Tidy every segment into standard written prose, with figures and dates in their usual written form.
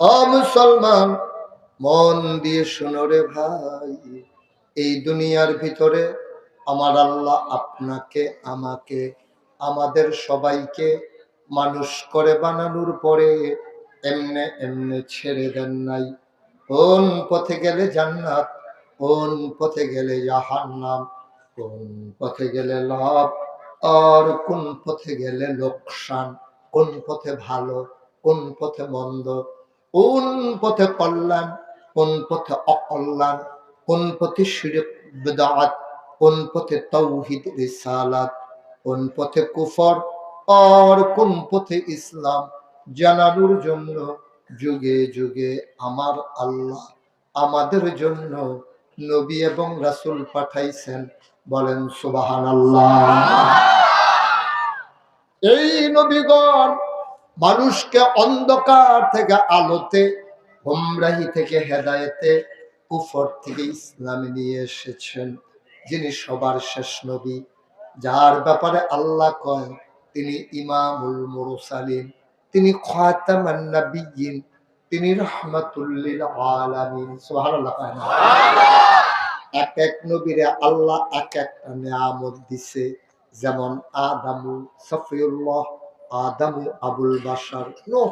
ও মুসলমান, মন দিয়ে শোনো রে ভাই, এই দুনিয়ার ভিতরে আমার আল্লাহ আপনাকে, আমাকে, আমাদের সবাইকে মানুষ করে বানানোর পরে এমনে এমনে ছেড়ে দেন নাই। কোন পথে গেলে জান্নাত, কোন পথে গেলে জাহান্নাম, কোন পথে গেলে লাভ আর কোন পথে গেলে লোকসান, কোন পথে ভালো, কোন পথে মন্দ, কোন পথে কল্যাণ, কোন পথে অকল্যাণ, কোন পথে শিরক বিদআত, কোন পথে তাওহীদ রিসালাত, কোন পথে কুফর আর কোন পথে ইসলাম জানানোর জন্য যুগে যুগে আমার আল্লাহ আমাদের জন্য নবী এবং রাসূল পাঠাইছেন। বলেন সুবহানাল্লাহ। এই নবীগণ মানুষকে অন্ধকার থেকে আলোতে, গোমরাহি থেকে হেদায়েতে, কুফর থেকে ইসলামে নিয়ে এসেছেন। যিনি সবার শেষ নবী, যার ব্যাপারে আল্লাহ কয় তিনি ইমামুল মুরসালিন, তিনি খাতামান নাবিয়্যিন, তিনি রাহমাতুল লিল আলামিন। সুবহানাল্লাহ। এক এক নবীরে আল্লাহ এক একটা নিয়ামত দিছে। যেমন আদামু সফিউল্লাহ, আদামু আবুল বাশার, নূহ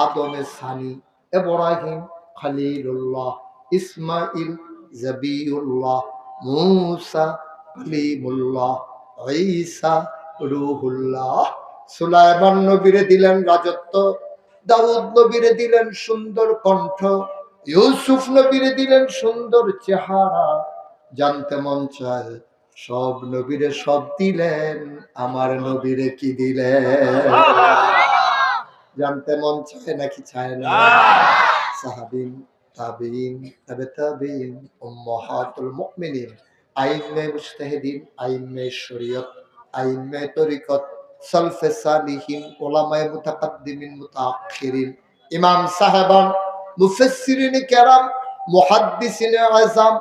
আদমে সানি, ইব্রাহিম খলিলুল্লাহ, ইসমাইল জাবিউল্লাহ, মূসা কালিমুল্লাহ, ঈসা রূহুল্লাহ। সুলাইমান নবীরে দিলেন রাজত্ব, দাউদ নবীরে দিলেন সুন্দর কণ্ঠ, ইউসুফ নবীরে দিলেন সুন্দর চেহারা। জানতে মন চায় সব নবীরে সব দিলেন, আমার নবীরে কি দিলেন? জানতে মন চায় নাকি চায় না? সাহাবীন, তাবেঈন, তাবে তাবেঈন, উম্মাহাতুল মুমিনিন, আইম্মে মুজতাহিদিন, আইম্মে শরীয়ত, আইম্মে তরিকত, সালফে সালিহিন, উলামায়ে মুতাকাদ্দিমিন মুতাআখিরিন, ইমাম সাহেবান, মুফাসসিরিনে কেরাম, মুহাদ্দিসিনে আযম,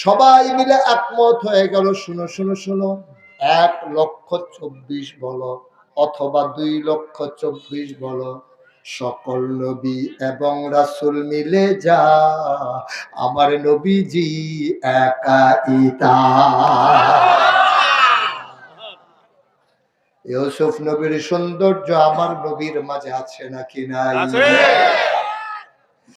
সবাই মিলে একমত হয়ে গেল। শুনো শুনো শুনো, 1,24,000 বলো অথবা 2,24,000 বলো, সকল নবী এবং রাসূল মিলে যা আমার নবীজি একাই তা। ইউসুফ নবীর সৌন্দর্য আমার নবীর মাঝে আছে নাকি নাই?